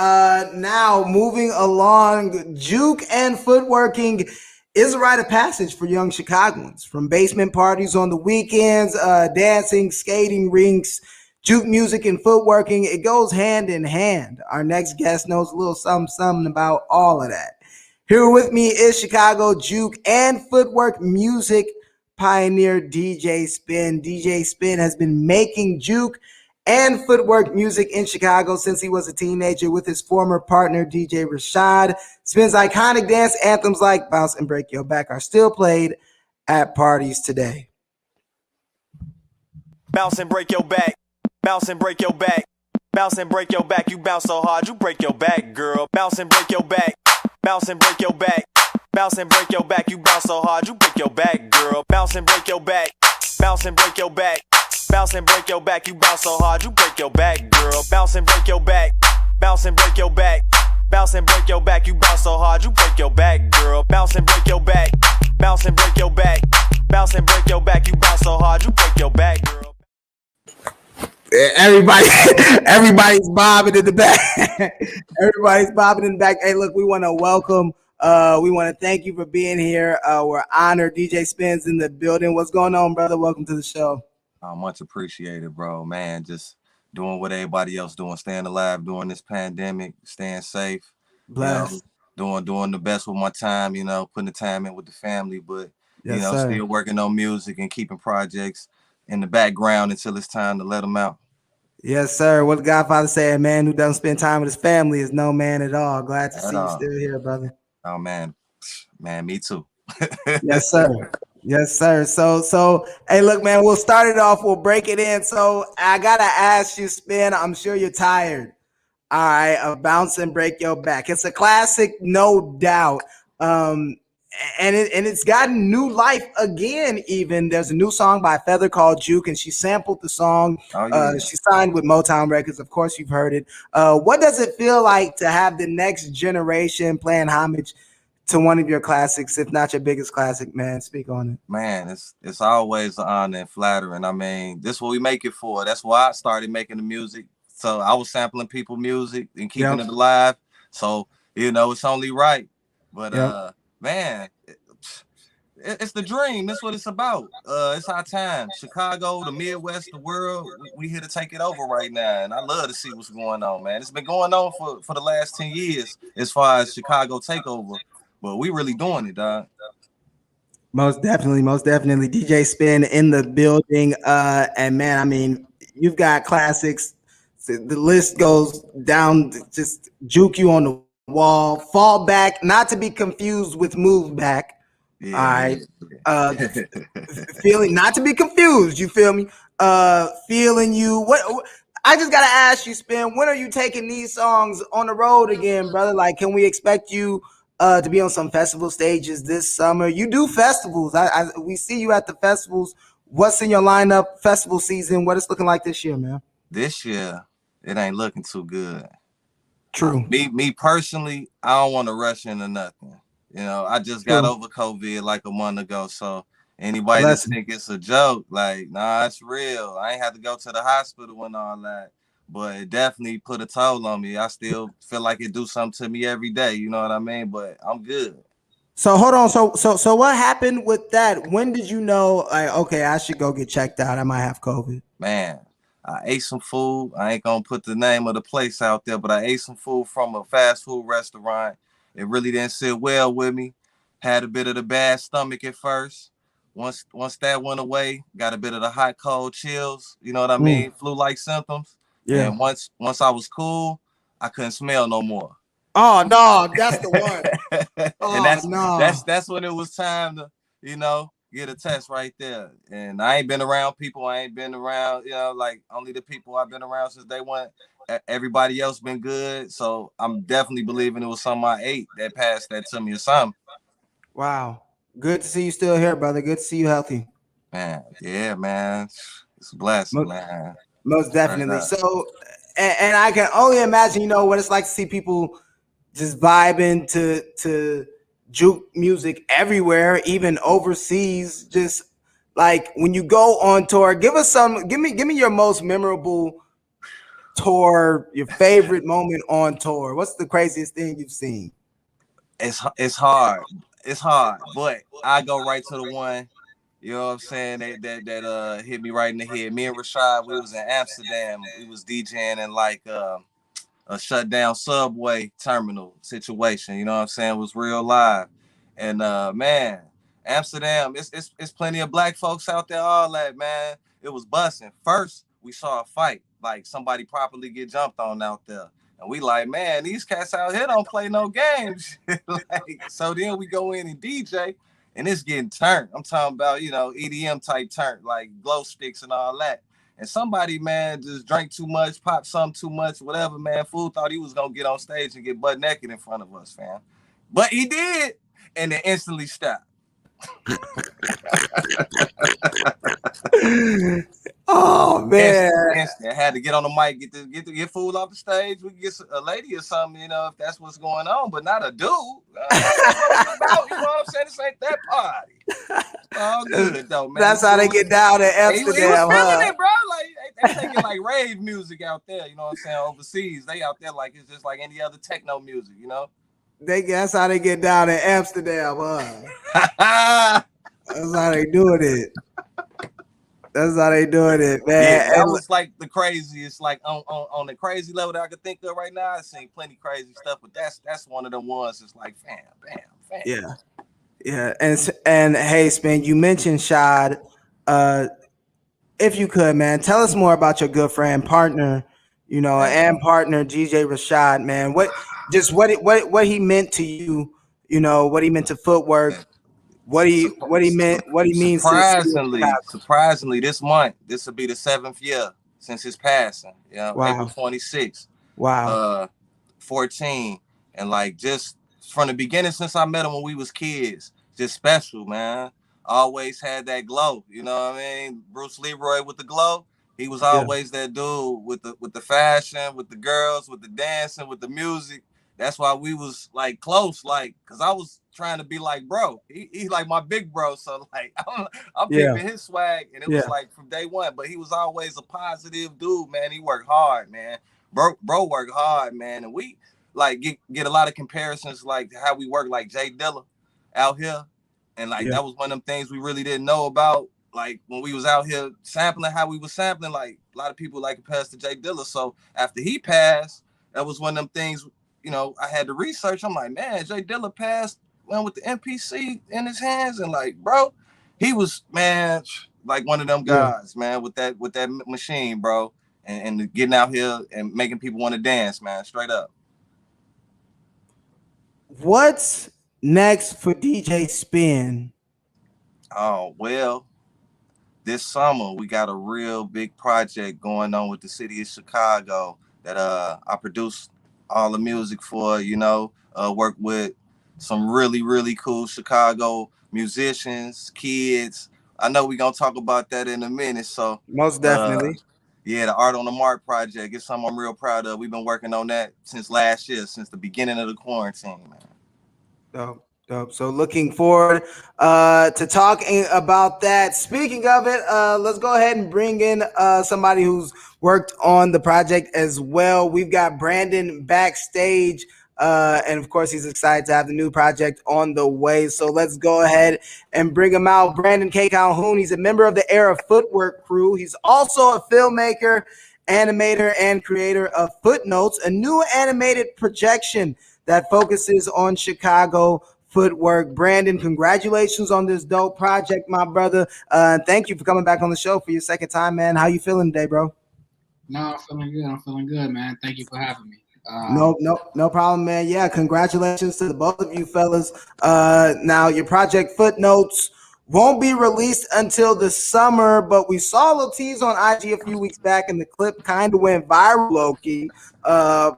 Now moving along, Juke and Footworking is a rite of passage for young Chicagoans. From basement parties on the weekends, dancing, skating rinks, Juke music and footworking, it goes hand in hand. Our next guest knows a little something about all of that. Here with me is Chicago Juke and footwork music pioneer DJ Spinn. DJ Spinn has been making Juke and footwork music in Chicago since he was a teenager with his former partner, DJ Rashad. Spinn's iconic dance anthems like Bounce and Break Your Back are still played at parties today. Bounce and break your back. Bounce and break your back. Bounce and break your back. You bounce so hard, you break your back, girl. Bounce and break your back. Bounce and break your back. Bounce and break your back. You bounce so hard, you break your back, girl. Bounce and break your back. Bounce and break your back. Bounce and break your back. You bounce so hard, you break your back, girl. Bounce and break your back. Bounce and break your back. Bounce and break your back. You bounce so hard, you break your back, girl. Bounce and break your back. Bounce and break your back. Bounce and break your back. You bounce so hard, you break your back, girl. Everybody's bobbing in the back. Everybody's bobbing in the back. Hey, look, we want to welcome. We want to thank you for being here. We're honored. DJ Spinn's in the building. What's going on, brother? Welcome to the show. Much appreciated, bro. Man, just doing what everybody else doing, staying alive during this pandemic, staying safe. Blessed. You know, doing the best with my time. You know, putting the time in with the family, but Yes, sir. still working on music and keeping projects in the background until it's time to let them out. Yes, sir. What the Godfather said, a man who doesn't spend time with his family is no man at all. Glad to see you still here, brother. Oh man, me too. Yes, sir. Yes, sir. So, hey, look, man, we'll start it off. We'll break it in. So I gotta ask you, Spinn. I'm sure you're tired. All right, bounce and break your back. It's a classic, no doubt. And it's gotten new life again. Even there's a new song by Feather called Juke, and she sampled the song. Oh, yeah. She signed with Motown Records. Of course, you've heard it. What does it feel like to have the next generation playing homage to one of your classics, if not your biggest classic, man? Speak on it. Man, it's always an honor and flattering. I mean, this is what we make it for. That's why I started making the music. So I was sampling people's music and keeping it alive. So, it's only right. But man, it's the dream. That's what it's about. It's our time. Chicago, the Midwest, the world, we here to take it over right now. And I love to see what's going on, man. It's been going on for the last 10 years as far as Chicago takeover. But we really doing it, dog. Most definitely. DJ Spinn in the building. And man, I mean, you've got classics. The list goes down, just Juke you on the wall, fall back, not to be confused with move back. Yeah. All right. Feeling, not to be confused, you feel me? Feeling you. What I just gotta ask you, Spinn, when are you taking these songs on the road again, brother? Like, can we expect you to be on some festival stages this summer? You do festivals. We see you at the festivals. What's in your lineup, festival season? What it's looking like this year, man? This year, it ain't looking too good. True. Me personally, I don't want to rush into nothing. I just got over COVID like a month ago. So anybody that think it's a joke, like, nah, it's real. I ain't had to go to the hospital and all that, but it definitely put a toll on me. I still feel like it do something to me every day. You know what I mean? But I'm good. So hold on. So what happened with that? When did you know, like, okay, I should go get checked out? I might have COVID. Man, I ate some food. I ain't gonna put the name of the place out there, but I ate some food from a fast food restaurant. It really didn't sit well with me. Had a bit of the bad stomach at first. Once that went away, got a bit of the hot, cold chills. You know what I mean? Flu-like symptoms. Yeah. And once I was cool, I couldn't smell no more. Oh no, that's the one. And that's when it was time to, get a test right there. And I ain't been around people. I ain't been around, like only the people I've been around since day one. Everybody else been good. So I'm definitely believing it was something I ate that passed that to me or something. Wow. Good to see you still here, brother. Good to see you healthy. Man, yeah, man. It's a blessing, man. Most definitely. So, and I can only imagine, what it's like to see people just vibing to Juke music everywhere, even overseas. Just like when you go on tour, give me your most memorable tour, your favorite moment on tour. What's the craziest thing you've seen? It's hard. It's hard, but I go right to the one, you know what I'm saying, that hit me right in the head. Me and Rashad, we was in Amsterdam. We was DJing in like a shut down subway terminal situation. You know what I'm saying? It was real live. And man, Amsterdam, it's plenty of black folks out there, all that, man. It was busting. First, we saw a fight, like somebody properly get jumped on out there. And we like, man, these cats out here don't play no games. So then we go in and DJ, and it's getting turned. I'm talking about, EDM type turn, like glow sticks and all that. And somebody, man, just drank too much, popped something too much, whatever, man. Fool thought he was going to get on stage and get butt naked in front of us, fam. But he did, and then instantly stopped. Oh man! Instant. I had to get on the mic, get food off the stage. We can get a lady or something, if that's what's going on, but not a dude. You know what I'm saying? This ain't that party. All good though, man. That's how they get down in Amsterdam. He was feeling it, bro. Like they take it like rave music out there, you know what I'm saying? Overseas, they out there like it's just like any other techno music, you know? That's how they get down in Amsterdam, huh? That's how they doing it. That's how they doing it, man. Yeah, that was like the craziest, like on the crazy level that I could think of right now. I've seen plenty crazy stuff, but that's one of the ones that's like, bam. Yeah. And hey, Spinn, you mentioned Shad. If you could, man, tell us more about your good friend, partner, and partner DJ Rashad, man. What he meant to you, what he meant to Footwork, what he means to surprisingly, this month, this will be the 7th year since his passing. Wow. April 26th. Wow. 14. And like just from the beginning, since I met him when we was kids, just special, man. Always had that glow, you know what I mean? Bruce Leroy with the glow. He was always that dude with the fashion, with the girls, with the dancing, with the music. That's why we was like close, like, cause I was trying to be like, bro, he like my big bro. So like, I'm peeping his swag, and it was like from day one. But he was always a positive dude, man. He worked hard, man. Bro worked hard, man. And we like get a lot of comparisons, like how we work, like Jay Dilla out here, and like that was one of them things we really didn't know about. Like when we was out here sampling, how we was sampling, like a lot of people like compare us to Jay Dilla. So after he passed, that was one of them things. I had to research. I'm like, man, Jay Dilla passed with the MPC in his hands, and like, bro, he was, man, like one of them guys, man, with that machine, bro, and getting out here and making people want to dance, man, straight up. What's next for DJ Spinn? Oh, well, this summer we got a real big project going on with the city of Chicago that I produced all the music for, work with some really, really cool Chicago musicians, kids. I know we're going to talk about that in a minute. So most definitely. The Art on the Mark project is something I'm real proud of. We've been working on that since last year, since the beginning of the quarantine, man. Dope. So looking forward to talking about that. Speaking of it, let's go ahead and bring in somebody who's worked on the project as well. We've got Brandon backstage, and of course he's excited to have the new project on the way. So let's go ahead and bring him out. Brandon K Calhoun, he's a member of the Era Footwork crew. He's also a filmmaker, animator, and creator of Footnotes, a new animated projection that focuses on Chicago footwork. Brandon, congratulations on this dope project, my brother. Thank you for coming back on the show for your second time, man. How you feeling today, bro? No, I'm feeling good, man. Thank you for having me. No problem, man. Yeah, congratulations to the both of you fellas. Now, your project Footnotes won't be released until the summer, but we saw a little tease on IG a few weeks back, and the clip kind of went viral, low-key.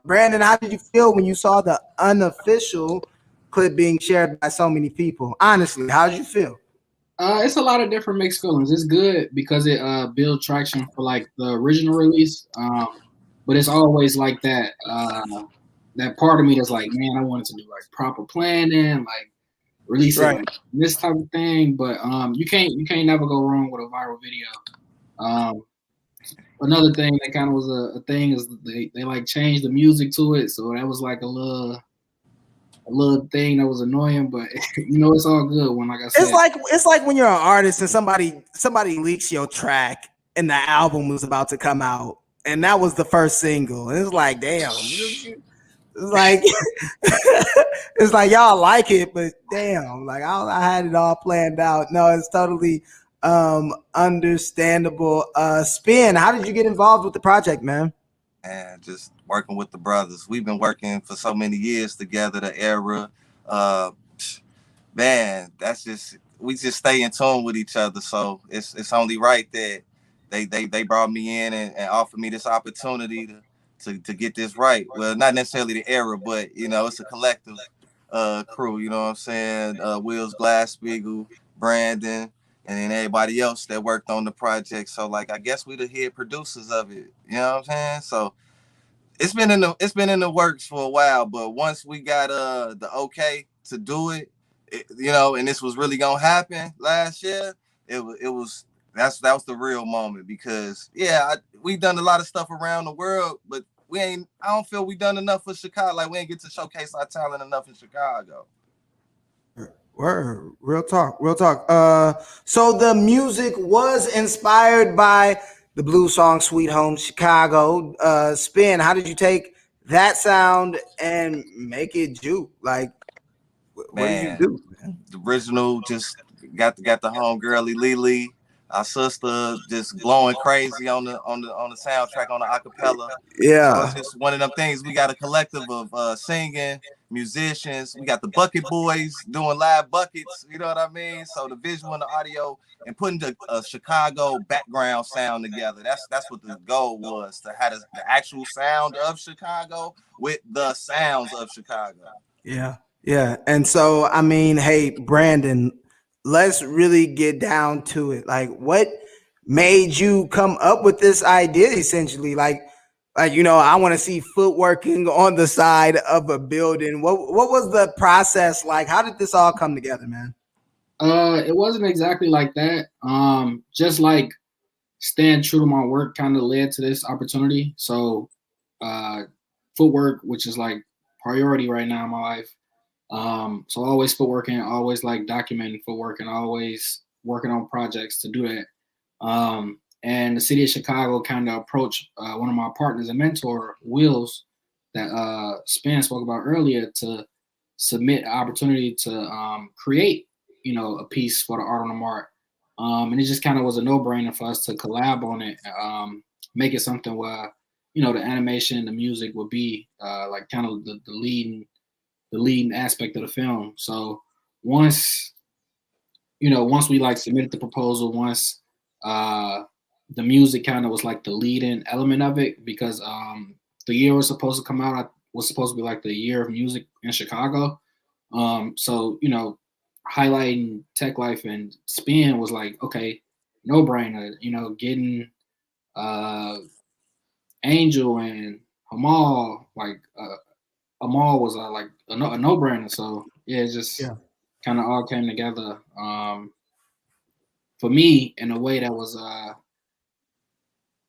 Brandon, how did you feel when you saw the unofficial clip being shared by so many people? Honestly, how did you feel? It's a lot of different mixed feelings. It's good because it builds traction for like the original release. But it's always like that that part of me that's like, man, I wanted to do like proper planning, like releasing like this type of thing. But you can't never go wrong with a viral video. Another thing that kind of was a thing is they like changed the music to it, so that was like a little thing that was annoying, but it's all good when, like I said, it's like when you're an artist and somebody leaks your track and the album was about to come out, and that was the first single, and it's like, damn, it's like it's like y'all like it, but damn, like I had it all planned out. No, it's totally understandable. Spinn, how did you get involved with the project, man? And just working with the brothers. We've been working for so many years together, the Era. Man, we just stay in tune with each other. So it's only right that they brought me in and offered me this opportunity to get this right. Well, not necessarily the Era, but it's a collective crew, you know what I'm saying? Wills Glass-Spiegel, Brandon, and then everybody else that worked on the project. So like, I guess we the head producers of it. You know what I'm saying? So it's been in the works for a while, but once we got the okay to do it, and this was really gonna happen last year, it was that was the real moment because we done a lot of stuff around the world, but I don't feel we done enough for Chicago. Like we ain't get to showcase our talent enough in Chicago. Word. Real talk. So the music was inspired by the blues song Sweet Home Chicago. Spinn, how did you take that sound and make it Juke? Like, what did you do? The original just got the homegirl Lily, our sister just blowing crazy on the soundtrack on the acapella. Yeah. So it's just one of them things. We got a collective of singing musicians. We got the bucket boys doing live buckets. You know what I mean? So the visual and the audio and putting the Chicago background sound together. That's what the goal was, to have the actual sound of Chicago with the sounds of Chicago. Yeah. Yeah. And so, I mean, hey, Brandon, let's really get down to it. Like, what made you come up with this idea essentially? Like, you know, I want to see footworking on the side of a building. What was the process like? How did this all come together, man? It wasn't exactly like that. Just like staying true to my work kind of led to this opportunity. So, footwork, which is like priority right now in my life. So always footworking, always like documenting footwork and always working on projects to do that. And the city of Chicago kind of approached one of my partners and mentor, Wills, that Spinn spoke about earlier, to submit an opportunity to create, you know, a piece for the Art on the Mart. And it just kind of was a no-brainer for us to collab on it, make it something where, you know, the animation, the music would be like kind of the leading aspect of the film. So once we like submitted the proposal, once the music kind of was like the leading element of it, because the year was supposed to come out was supposed to be like the year of music in Chicago. So, you know, highlighting Tech Life and Spinn was like, okay, no brainer, you know, getting Angel and Hamal, like Amal was like a no brainer. So yeah, it just kind of all came together for me in a way that was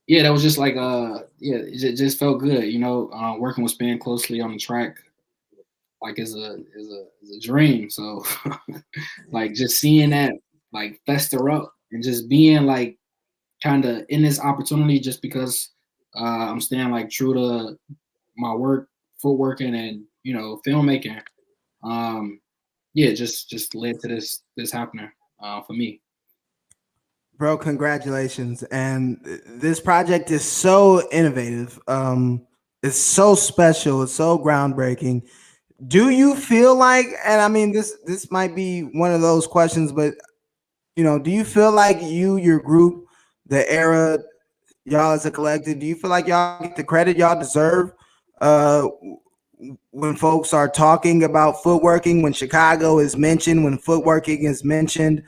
that was just like it just felt good, you know. Working with Spinn closely on the track like is a dream. So like just seeing that like fester up and just being like kind of in this opportunity just because I'm staying like true to my work, footworking and, you know, filmmaking. Just led to this happening for me. Bro, congratulations. And this project is so innovative. It's so special. It's so groundbreaking. Do you feel like, and I mean, this might be one of those questions, but, you know, do you feel like your group, the era, y'all as a collective, do you feel like y'all get the credit y'all deserve when folks are talking about footworking, when Chicago is mentioned, when footworking is mentioned,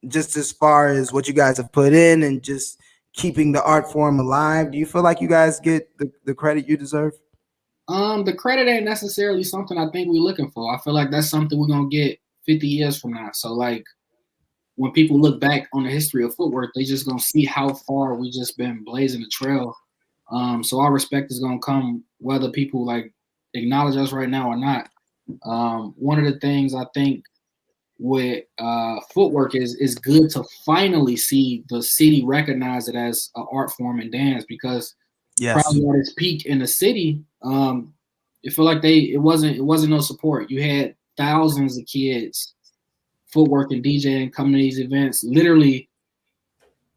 just as far as what you guys have put in and just keeping the art form alive? Do you feel like you guys get the credit you deserve? The credit ain't necessarily something I think we're looking for. I feel like that's something we're going to get 50 years from now. So like when people look back on the history of footwork, they just going to see how far we just been blazing the trail. So our respect is going to come whether people like acknowledge us right now or not. One of the things I think with footwork is good to finally see the city recognize it as an art form in dance, because probably at its peak in the city, it felt like it wasn't no support. You had thousands of kids footwork and DJing coming to these events, literally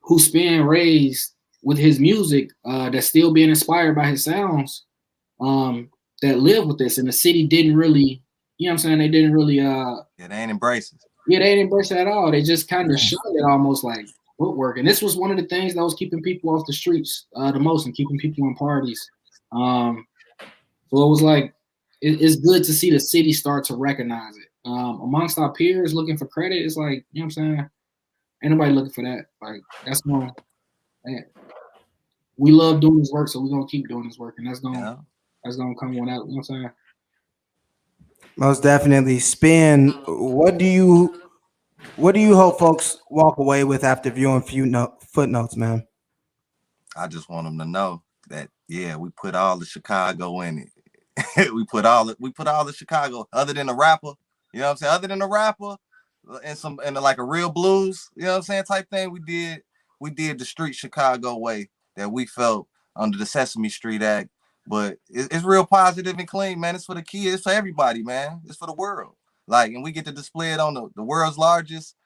who Spinn raised with his music, that's still being inspired by his sounds, that live with this. And the city didn't really, you know what I'm saying? They didn't really they ain't embrace it. Yeah, they didn't embrace it at all. They just kind of showed it almost like footwork. And this was one of the things that was keeping people off the streets the most and keeping people in parties. So it was like, it's good to see the city start to recognize it. Amongst our peers looking for credit, it's like, you know what I'm saying? Ain't nobody looking for that. Like, that's going, man, we love doing this work, so we're going to keep doing this work. And that's going to come one out, you know what I'm saying? Most definitely. Spinn, what do you What do you hope folks walk away with after viewing footnotes, man? I just want them to know that we put all the Chicago in it. we put all the Chicago, other than the rapper. You know what I'm saying? Other than the rapper and like a real blues, you know what I'm saying, type thing. We did the street Chicago way that we felt under the Sesame Street Act. But it's real positive and clean, man. It's for the kids, it's for everybody, man. It's for the world. Like, and we get to display it on the world's largest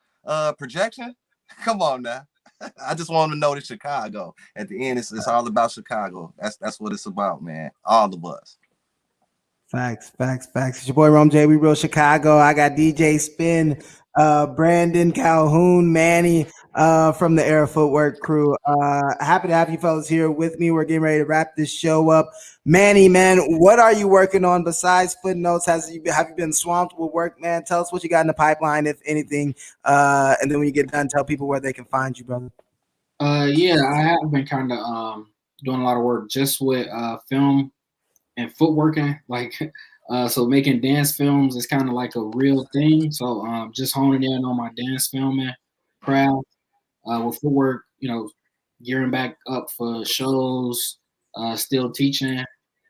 projection. Come on now. I just want them to know that Chicago. At the end, it's all about Chicago. That's what it's about, man. All of us. Facts. It's your boy Rom J. We real Chicago. I got DJ Spinn, Brandon, Calhoun, Manny from the Era Footwork crew. Happy to have you fellas here with me. We're getting ready to wrap this show up. Manny, man, what are you working on besides footnotes? Have you been swamped with work, man? Tell us what you got in the pipeline, if anything. And then when you get done, tell people where they can find you, brother. Yeah, I have been kind of doing a lot of work just with film and footworking, like so making dance films is kind of like a real thing. So just honing in on my dance filming craft with footwork, you know, gearing back up for shows, still teaching.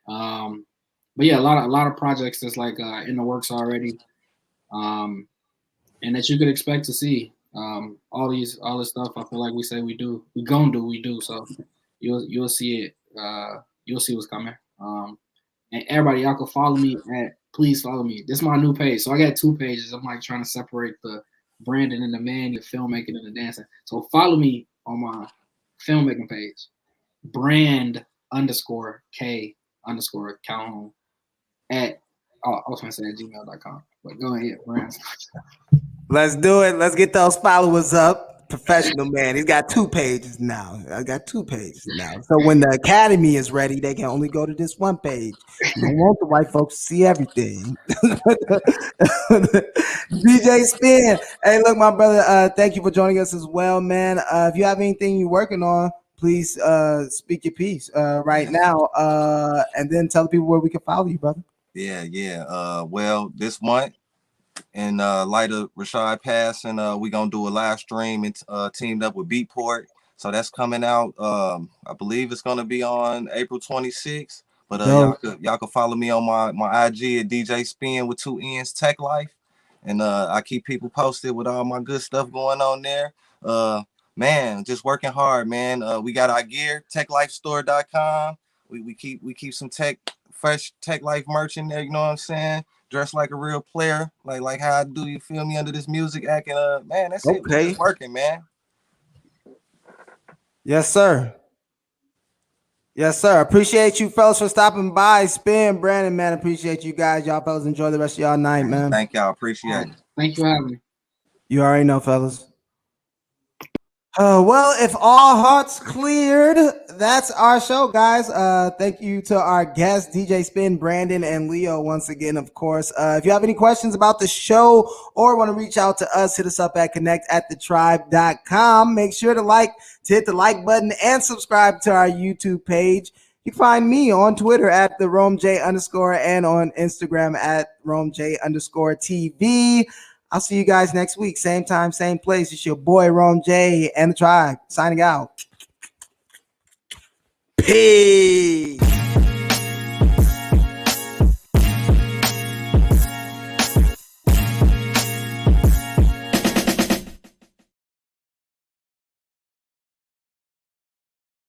But yeah, a lot of projects that's like in the works already, and that you could expect to see. All this stuff I feel like we say we do. So you'll see it. You'll see what's coming. And everybody, y'all can follow me please follow me. This is my new page. So I got 2 pages. I'm like trying to separate the branding and the man, the filmmaking and the dancing. So follow me on my filmmaking page. Brand_K_ Calhoun I was going to say at gmail.com. But go ahead, brand. Let's do it. Let's get those followers up. Professional man. He's got 2 pages now. I got 2 pages now. So when the academy is ready, they can only go to this 1 page. You don't want the white folks to see everything. DJ Spinn. Hey, look, my brother, thank you for joining us as well, man. If you have anything you're working on, please speak your piece right now. And then tell the people where we can follow you, brother. Yeah. Well, this month, in light of Rashad passing, we're gonna do a live stream and teamed up with Beatport. So that's coming out. I believe it's gonna be on April 26th. But y'all can follow me on my IG at DJ Spinn with 2 N's Tech Life. And I keep people posted with all my good stuff going on there. Man, just working hard, man. We got our gear, techlifestore.com. We keep some fresh Tech Life merch in there, you know what I'm saying? Dressed like a real player, like how I do, you feel me, under this music act, and man, that's it. We're just working, man. Yes, sir. Appreciate you fellas for stopping by. Spinn, Brandon, man, appreciate you guys. Y'all fellas enjoy the rest of y'all night, man. Thank y'all. Appreciate it. Thank you for having me. You already know, fellas. Well, if all hearts cleared, that's our show, guys. Thank you to our guests, DJ Spinn, Brandon, and Leo, once again, of course. If you have any questions about the show or want to reach out to us, hit us up at connect@thetribe.com. Make sure to hit the like button and subscribe to our YouTube page. You can find me on Twitter at @RomJ_ and on Instagram at @RomJ_TV. I'll see you guys next week. Same time, same place. It's your boy, Rom J and the Tribe, signing out. Peace.